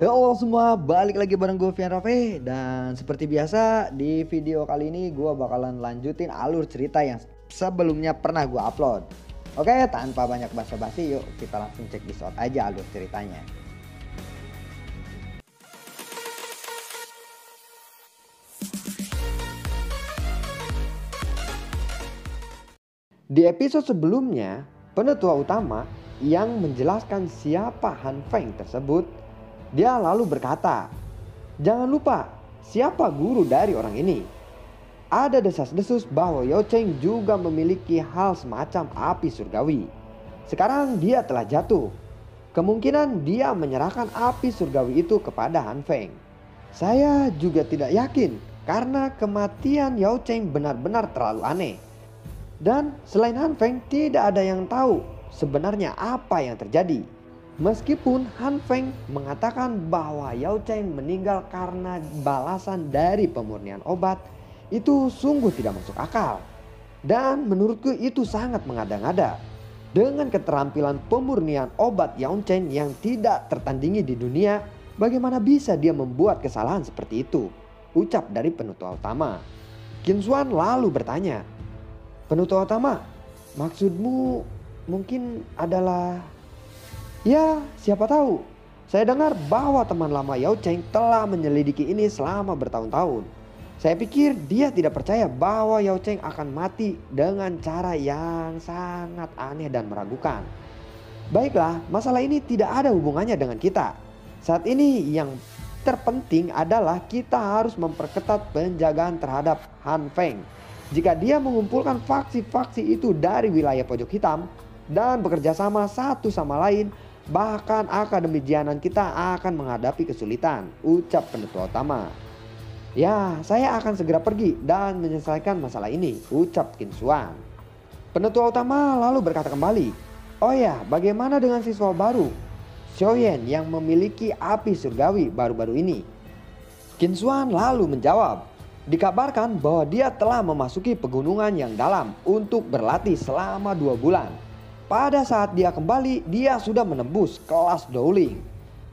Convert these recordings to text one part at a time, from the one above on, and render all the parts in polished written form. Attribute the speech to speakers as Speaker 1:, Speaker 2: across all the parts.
Speaker 1: Halo semua, balik lagi bareng gue Vian Rafe. Dan seperti biasa di video kali ini gue bakalan lanjutin alur cerita yang sebelumnya pernah gue upload. Oke, tanpa banyak basa-basi yuk kita langsung cek di shot aja alur ceritanya. Di episode sebelumnya, penetua utama yang menjelaskan siapa Han Feng tersebut, dia lalu berkata, "Jangan lupa siapa guru dari orang ini." Ada desas-desus bahwa Yao Cheng juga memiliki hal semacam api surgawi. Sekarang dia telah jatuh. Kemungkinan dia menyerahkan api surgawi itu kepada Han Feng. Saya juga tidak yakin karena kematian Yao Cheng benar-benar terlalu aneh. Dan selain Han Feng tidak ada yang tahu sebenarnya apa yang terjadi. Meskipun Han Feng mengatakan bahwa Yao Cheng meninggal karena balasan dari pemurnian obat, itu sungguh tidak masuk akal. Dan menurutku itu sangat mengada-ngada. Dengan keterampilan pemurnian obat Yao Cheng yang tidak tertandingi di dunia, bagaimana bisa dia membuat kesalahan seperti itu? Ucap dari penutua utama. Qin Xuan lalu bertanya, "Penutua utama, maksudmu mungkin adalah..." "Ya, siapa tahu. Saya dengar bahwa teman lama Yao Cheng telah menyelidiki ini selama bertahun-tahun. Saya pikir dia tidak percaya bahwa Yao Cheng akan mati dengan cara yang sangat aneh dan meragukan. Baiklah, masalah ini tidak ada hubungannya dengan kita. Saat ini yang terpenting adalah kita harus memperketat penjagaan terhadap Han Feng. Jika dia mengumpulkan faksi-faksi itu dari wilayah pojok hitam dan bekerja sama satu sama lain, bahkan Akademi Jianan kita akan menghadapi kesulitan," ucap penutua utama. "Ya, saya akan segera pergi dan menyelesaikan masalah ini," ucap Qin Xuan. Penutua utama lalu berkata kembali, "Oh ya, bagaimana dengan siswa baru, Xiaoyan yang memiliki api surgawi baru-baru ini?" Qin Xuan lalu menjawab, "Dikabarkan bahwa dia telah memasuki pegunungan yang dalam untuk berlatih selama 2 bulan. Pada saat dia kembali, dia sudah menembus kelas Dowling.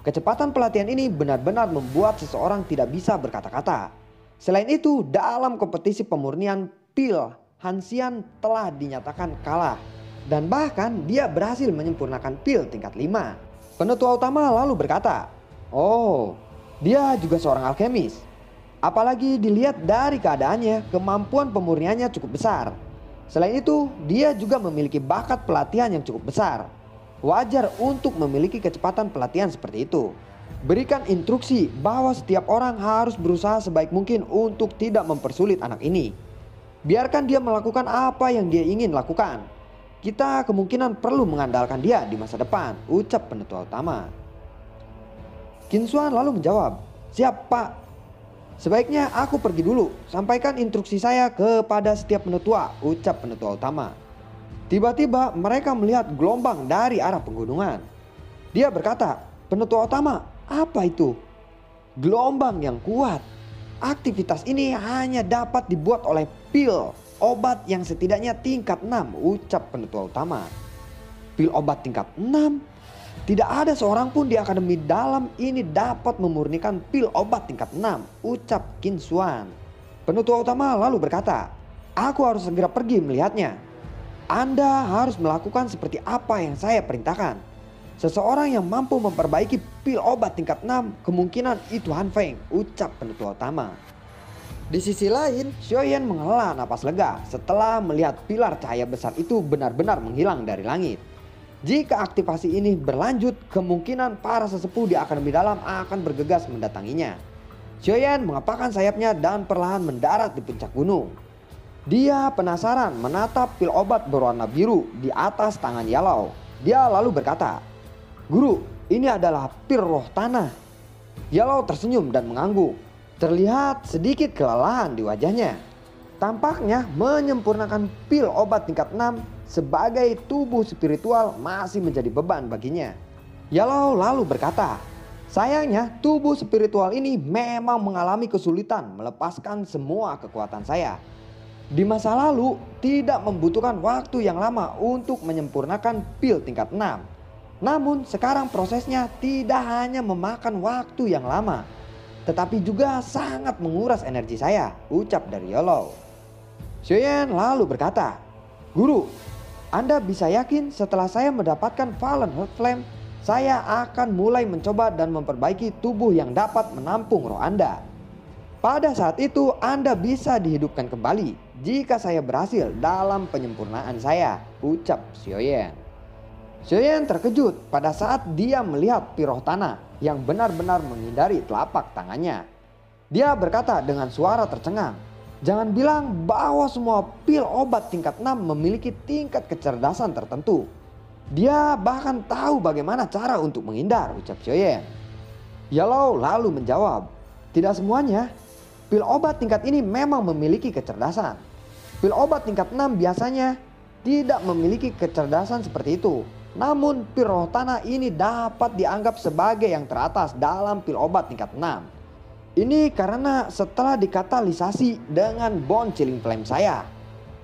Speaker 1: Kecepatan pelatihan ini benar-benar membuat seseorang tidak bisa berkata-kata. Selain itu, dalam kompetisi pemurnian pil, Han Xian telah dinyatakan kalah. Dan bahkan dia berhasil menyempurnakan pil tingkat 5. Penutua utama lalu berkata, "Oh, dia juga seorang alkemis. Apalagi dilihat dari keadaannya, kemampuan pemurniannya cukup besar. Selain itu, dia juga memiliki bakat pelatihan yang cukup besar. Wajar untuk memiliki kecepatan pelatihan seperti itu. Berikan instruksi bahwa setiap orang harus berusaha sebaik mungkin untuk tidak mempersulit anak ini. Biarkan dia melakukan apa yang dia ingin lakukan. Kita kemungkinan perlu mengandalkan dia di masa depan," ucap penutua utama. Qin Xuan lalu menjawab, "Siap, Pak. Sebaiknya aku pergi dulu. Sampaikan instruksi saya kepada setiap penetua," ucap penetua utama. Tiba-tiba mereka melihat gelombang dari arah pegunungan. Dia berkata, "Penetua utama, apa itu?" "Gelombang yang kuat. Aktivitas ini hanya dapat dibuat oleh pil obat yang setidaknya tingkat 6, ucap penetua utama. "Pil obat tingkat 6? Tidak ada seorang pun di akademi dalam ini dapat memurnikan pil obat tingkat 6, ucap Qin Xuan. Penutua utama lalu berkata, "Aku harus segera pergi melihatnya. Anda harus melakukan seperti apa yang saya perintahkan. Seseorang yang mampu memperbaiki pil obat tingkat 6 kemungkinan itu Han Feng," ucap penutua utama. Di sisi lain, Xiaoyan menghela napas lega setelah melihat pilar cahaya besar itu benar-benar menghilang dari langit. Jika aktivasi ini berlanjut, kemungkinan para sesepuh di akademi dalam akan bergegas mendatanginya. Xiaoyan mengepakkan sayapnya dan perlahan mendarat di puncak gunung. Dia penasaran menatap pil obat berwarna biru di atas tangan Yalao. Dia lalu berkata, "Guru, ini adalah pil roh tanah." Yalao tersenyum dan mengangguk. Terlihat sedikit kelelahan di wajahnya. Tampaknya menyempurnakan pil obat tingkat 6 sebagai tubuh spiritual masih menjadi beban baginya. Yalao lalu berkata, "Sayangnya tubuh spiritual ini memang mengalami kesulitan melepaskan semua kekuatan saya. Di masa lalu tidak membutuhkan waktu yang lama untuk menyempurnakan pil tingkat 6. Namun sekarang prosesnya tidak hanya memakan waktu yang lama, tetapi juga sangat menguras energi saya, ucap dari Yellow. Xiaoyan lalu berkata, "Guru, Anda bisa yakin setelah saya mendapatkan Fallen Heart Flame, saya akan mulai mencoba dan memperbaiki tubuh yang dapat menampung roh Anda. Pada saat itu Anda bisa dihidupkan kembali jika saya berhasil dalam penyempurnaan saya," ucap Xiaoyan. Xiaoyan terkejut pada saat dia melihat piroh tanah yang benar-benar menghindari telapak tangannya. Dia berkata dengan suara tercengang, "Jangan bilang bahwa semua pil obat tingkat 6 memiliki tingkat kecerdasan tertentu. Dia bahkan tahu bagaimana cara untuk menghindar," ucap Xiaoyan. Yellow lalu menjawab, "Tidak semuanya. Pil obat tingkat ini memang memiliki kecerdasan. Pil obat tingkat 6 biasanya tidak memiliki kecerdasan seperti itu. Namun pil roh tanah ini dapat dianggap sebagai yang teratas dalam pil obat tingkat 6. Ini karena setelah dikatalisasi dengan bone chilling flame saya,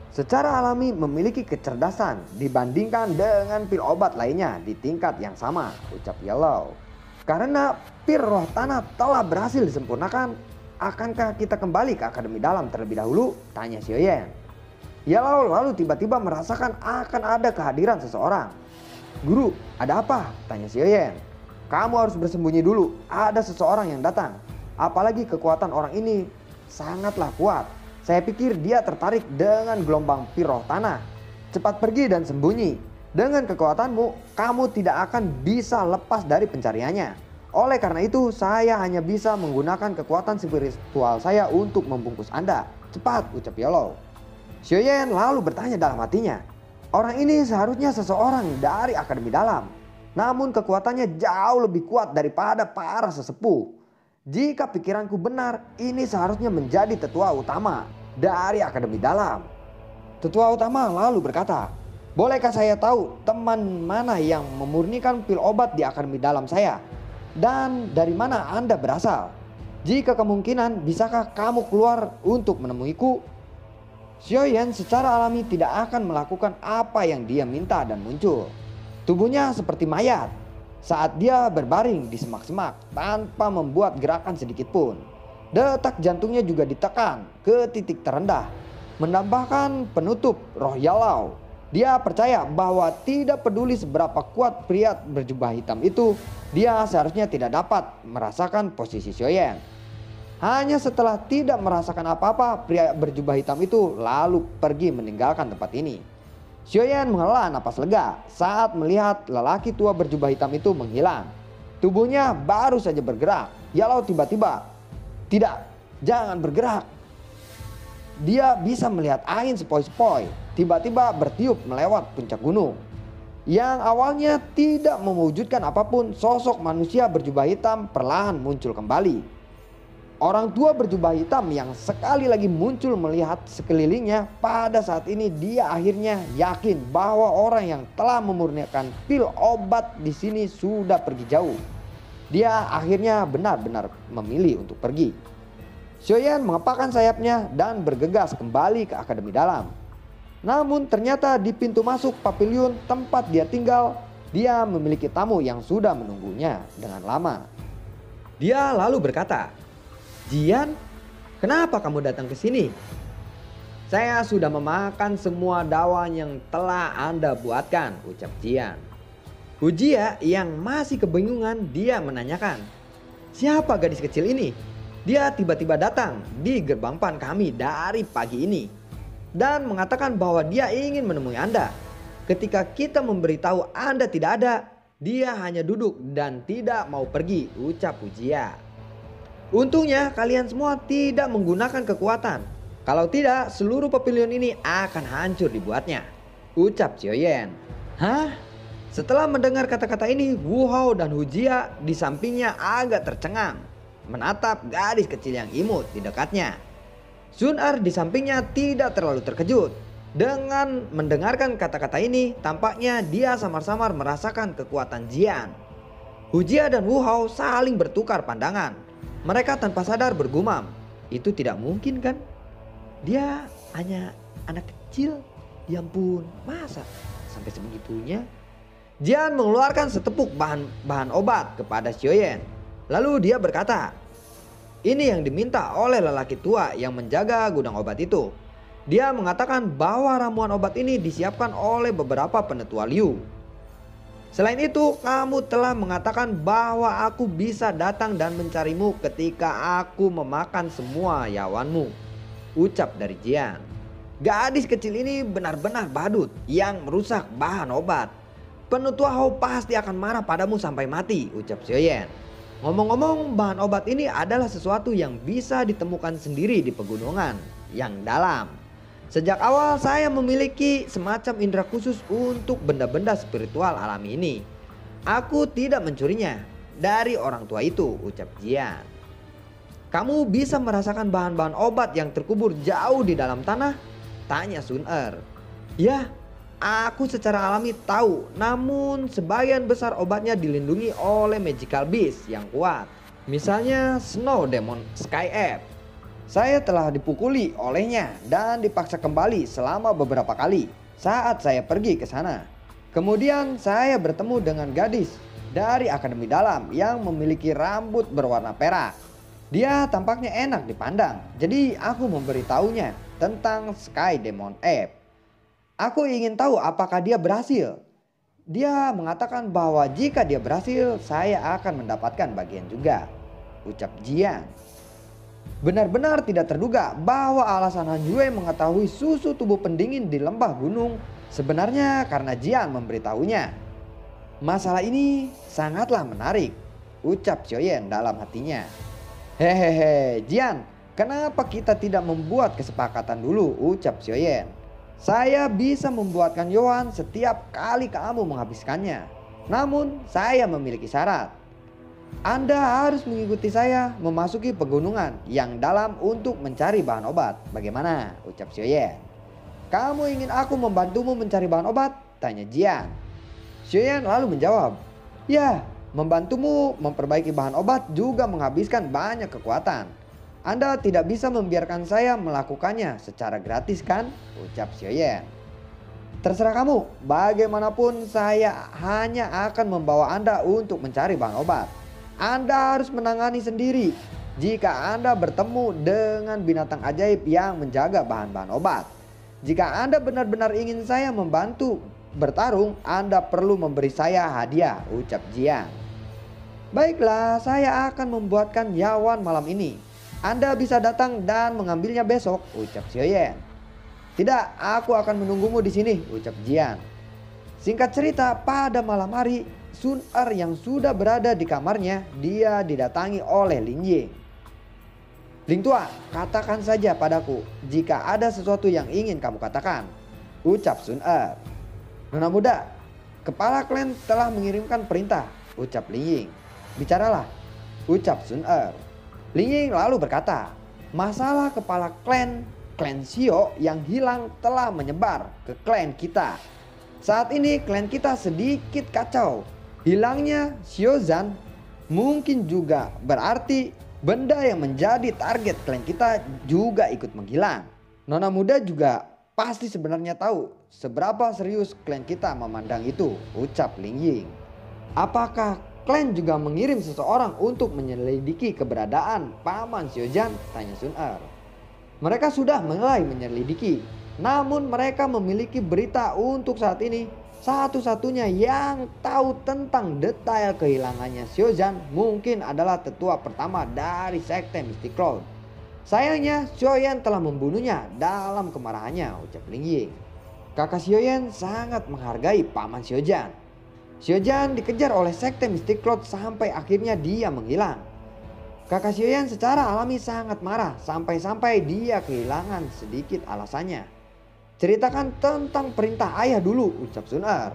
Speaker 1: secara alami memiliki kecerdasan dibandingkan dengan pil obat lainnya di tingkat yang sama," ucap Yellow. "Karena pil roh tanah telah berhasil disempurnakan, akankah kita kembali ke Akademi Dalam terlebih dahulu?" tanya Xiaoyan. Yellow lalu tiba-tiba merasakan akan ada kehadiran seseorang. "Guru, ada apa?" tanya Xiaoyan. "Kamu harus bersembunyi dulu, ada seseorang yang datang. Apalagi kekuatan orang ini sangatlah kuat. Saya pikir dia tertarik dengan gelombang piroh tanah. Cepat pergi dan sembunyi. Dengan kekuatanmu, kamu tidak akan bisa lepas dari pencariannya. Oleh karena itu, saya hanya bisa menggunakan kekuatan spiritual saya untuk membungkus Anda. Cepat," ucap Yellow. Xiaoyan lalu bertanya dalam hatinya, "Orang ini seharusnya seseorang dari Akademi Dalam. Namun kekuatannya jauh lebih kuat daripada para sesepuh. Jika pikiranku benar, ini seharusnya menjadi tetua utama dari Akademi Dalam." Tetua utama lalu berkata, "Bolehkah saya tahu teman mana yang memurnikan pil obat di Akademi Dalam saya? Dan dari mana Anda berasal? Jika kemungkinan, bisakah kamu keluar untuk menemuiku?" Xiaoyan secara alami tidak akan melakukan apa yang dia minta dan muncul. Tubuhnya seperti mayat saat dia berbaring di semak-semak tanpa membuat gerakan sedikit pun. Detak jantungnya juga ditekan ke titik terendah, menambahkan penutup roh Yellow. Dia percaya bahwa tidak peduli seberapa kuat pria berjubah hitam itu, dia seharusnya tidak dapat merasakan posisi Xiaoyan. Hanya setelah tidak merasakan apa-apa, pria berjubah hitam itu lalu pergi meninggalkan tempat ini. Xiaoyan menghela napas lega saat melihat lelaki tua berjubah hitam itu menghilang. Tubuhnya baru saja bergerak. Yellow tiba-tiba, "Tidak, jangan bergerak." Dia bisa melihat angin sepoi-sepoi tiba-tiba bertiup melewat puncak gunung. Yang awalnya tidak mewujudkan apapun, sosok manusia berjubah hitam perlahan muncul kembali. Orang tua berjubah hitam yang sekali lagi muncul melihat sekelilingnya. Pada saat ini dia akhirnya yakin bahwa orang yang telah memurnikan pil obat di sini sudah pergi jauh. Dia akhirnya benar-benar memilih untuk pergi. Xiaoyan mengepakkan sayapnya dan bergegas kembali ke Akademi Dalam. Namun ternyata di pintu masuk pavilion tempat dia tinggal, dia memiliki tamu yang sudah menunggunya dengan lama. Dia lalu berkata, "Jian, kenapa kamu datang ke sini?" "Saya sudah memakan semua dawan yang telah Anda buatkan," ucap Jian. Hujia yang masih kebingungan, dia menanyakan, "Siapa gadis kecil ini? Dia tiba-tiba datang di gerbang pan kami dari pagi ini dan mengatakan bahwa dia ingin menemui Anda. Ketika kita memberitahu Anda tidak ada, dia hanya duduk dan tidak mau pergi," ucap Hujia. "Untungnya kalian semua tidak menggunakan kekuatan. Kalau tidak, seluruh pavilion ini akan hancur dibuatnya," ucap Xiaoyan. "Hah?" Setelah mendengar kata-kata ini, Wu Hao dan Hujia di sampingnya agak tercengang, menatap gadis kecil yang imut di dekatnya. Sun Er di sampingnya tidak terlalu terkejut. Dengan mendengarkan kata-kata ini, tampaknya dia samar-samar merasakan kekuatan Jian. Hujia dan Wu Hao saling bertukar pandangan. Mereka tanpa sadar bergumam, "Itu tidak mungkin kan? Dia hanya anak kecil. Ya ampun, masa sampai sebegitunya?" Jian mengeluarkan setepuk bahan obat kepada Xiaoyan. Lalu dia berkata, ini yang diminta oleh lelaki tua yang menjaga gudang obat itu. Dia mengatakan bahwa ramuan obat ini disiapkan oleh beberapa penetua Liu. Selain itu, kamu telah mengatakan bahwa aku bisa datang dan mencarimu ketika aku memakan semua yawanmu, ucap dari Jian. Gadis kecil ini benar-benar badut yang merusak bahan obat. Penetua Hou pasti akan marah padamu sampai mati, ucap Xiaoyan. Ngomong-ngomong, bahan obat ini adalah sesuatu yang bisa ditemukan sendiri di pegunungan yang dalam. Sejak awal saya memiliki semacam indera khusus untuk benda-benda spiritual alami ini. Aku tidak mencurinya dari orang tua itu, ucap Jian. Kamu bisa merasakan bahan-bahan obat yang terkubur jauh di dalam tanah? Tanya Sun Er. Ya, aku secara alami tahu, namun sebagian besar obatnya dilindungi oleh magical beast yang kuat. Misalnya Snow Demon Sky Ape. Saya telah dipukuli olehnya dan dipaksa kembali selama beberapa kali saat saya pergi ke sana. Kemudian saya bertemu dengan gadis dari Akademi Dalam yang memiliki rambut berwarna perak. Dia tampaknya enak dipandang, jadi aku memberitahunya tentang Sky Demon Ape. Aku ingin tahu apakah dia berhasil. Dia mengatakan bahwa jika dia berhasil, saya akan mendapatkan bagian juga, ucap Jian. Benar-benar tidak terduga bahwa alasan Han Yue mengetahui susu tubuh pendingin di lembah gunung sebenarnya karena Jian memberitahunya. Masalah ini sangatlah menarik, ucap Xiaoyan dalam hatinya. Hehehe, Jian, kenapa kita tidak membuat kesepakatan dulu, ucap Xiaoyan. Saya bisa membuatkan Yohan setiap kali kamu menghabiskannya. Namun saya memiliki syarat. Anda harus mengikuti saya memasuki pegunungan yang dalam untuk mencari bahan obat. Bagaimana? Ucap Xiaoyan. Kamu ingin aku membantumu mencari bahan obat? Tanya Jian. Xiaoyan lalu menjawab. Ya, membantumu memperbaiki bahan obat juga menghabiskan banyak kekuatan. Anda tidak bisa membiarkan saya melakukannya secara gratis kan? Ucap Xiaoyan. Terserah kamu, bagaimanapun saya hanya akan membawa Anda untuk mencari bahan obat. Anda harus menangani sendiri jika Anda bertemu dengan binatang ajaib yang menjaga bahan-bahan obat. Jika Anda benar-benar ingin saya membantu bertarung, Anda perlu memberi saya hadiah, ucap Jian. Baiklah, saya akan membuatkan Yawan malam ini. Anda bisa datang dan mengambilnya besok, ucap Xiaoyan. Tidak, aku akan menunggumu di sini, ucap Jian. Singkat cerita, pada malam hari, Sun Er yang sudah berada di kamarnya, dia didatangi oleh Lin Ying. Ling tua, katakan saja padaku jika ada sesuatu yang ingin kamu katakan, ucap Sun Er. Nona muda, kepala klan telah mengirimkan perintah, ucap Lin Ying. Bicaralah, ucap Sun Er. Lin Ying lalu berkata, masalah kepala klan Xiao yang hilang telah menyebar ke klan kita. Saat ini klan kita sedikit kacau. Hilangnya Xiaozan mungkin juga berarti benda yang menjadi target klan kita juga ikut menghilang. Nona muda juga pasti sebenarnya tahu seberapa serius klan kita memandang itu, ucap Lin Ying. Apakah klan juga mengirim seseorang untuk menyelidiki keberadaan Paman Xiaozan? Tanya Sun Er. Mereka sudah mulai menyelidiki, namun mereka memiliki berita untuk saat ini. Satu-satunya yang tahu tentang detail kehilangannya Xiaozan mungkin adalah tetua pertama dari sekte Mystic Cloud. Sayangnya Xiaoyan telah membunuhnya dalam kemarahannya, ucap Lin Ying. Kakak Xiaoyan sangat menghargai Paman Xiaozan. Xiaozan dikejar oleh sekte Mystic Cloud sampai akhirnya dia menghilang. Kakak Xiaoyan secara alami sangat marah sampai-sampai dia kehilangan sedikit alasannya. Ceritakan tentang perintah ayah dulu, ucap Sun Er.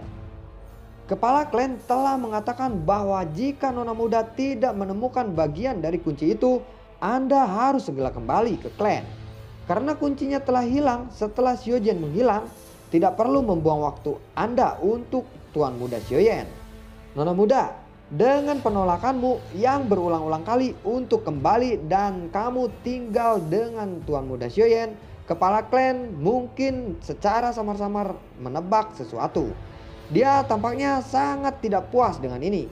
Speaker 1: Kepala klan telah mengatakan bahwa jika nona muda tidak menemukan bagian dari kunci itu, Anda harus segera kembali ke klan. Karena kuncinya telah hilang setelah Xiaoyan menghilang, tidak perlu membuang waktu Anda untuk Tuan Muda Xiaoyan. Nona muda, dengan penolakanmu yang berulang-ulang kali untuk kembali dan kamu tinggal dengan Tuan Muda Xiaoyan, kepala klan mungkin secara samar-samar menebak sesuatu. Dia tampaknya sangat tidak puas dengan ini.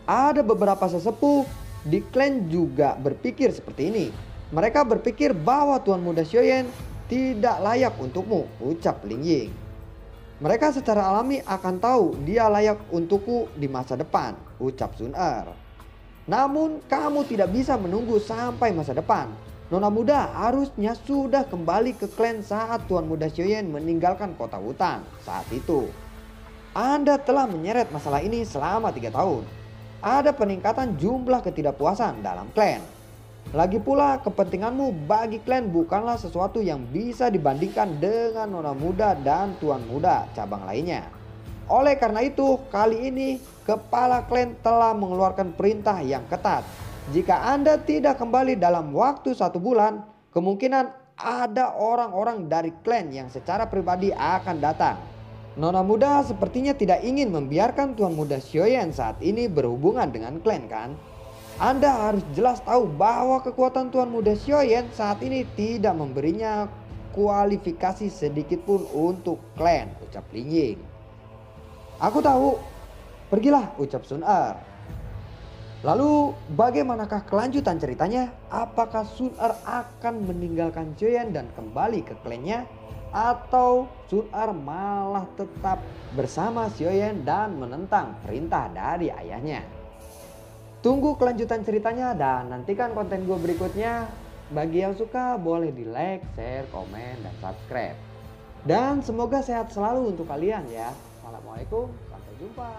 Speaker 1: Ada beberapa sesepuh di klan juga berpikir seperti ini. Mereka berpikir bahwa Tuan Muda Xiaoyan tidak layak untukmu, ucap Ling Ying. Mereka secara alami akan tahu dia layak untukku di masa depan, ucap Sun Er. Namun kamu tidak bisa menunggu sampai masa depan. Nona muda harusnya sudah kembali ke klan saat Tuan Muda Xiaoyan meninggalkan kota hutan saat itu. Anda telah menyeret masalah ini selama 3 tahun. Ada peningkatan jumlah ketidakpuasan dalam klan. Lagi pula kepentinganmu bagi klan bukanlah sesuatu yang bisa dibandingkan dengan nona muda dan tuan muda cabang lainnya. Oleh karena itu kali ini kepala klan telah mengeluarkan perintah yang ketat. Jika Anda tidak kembali dalam waktu 1 bulan, kemungkinan ada orang-orang dari klan yang secara pribadi akan datang. Nona muda sepertinya tidak ingin membiarkan Tuan Muda Xiaoyan saat ini berhubungan dengan klan kan? Anda harus jelas tahu bahwa kekuatan Tuan Muda Xiaoyan saat ini tidak memberinya kualifikasi sedikit pun untuk klan, ucap Ling Ying. Aku tahu, pergilah, ucap Sun Er. Lalu bagaimanakah kelanjutan ceritanya? Apakah Sun Er akan meninggalkan Xiaoyan dan kembali ke klannya? Atau Sun Er malah tetap bersama Xiaoyan dan menentang perintah dari ayahnya? Tunggu kelanjutan ceritanya dan nantikan konten gue berikutnya. Bagi yang suka boleh di like, share, komen, dan subscribe. Dan semoga sehat selalu untuk kalian ya. Assalamualaikum, sampai jumpa.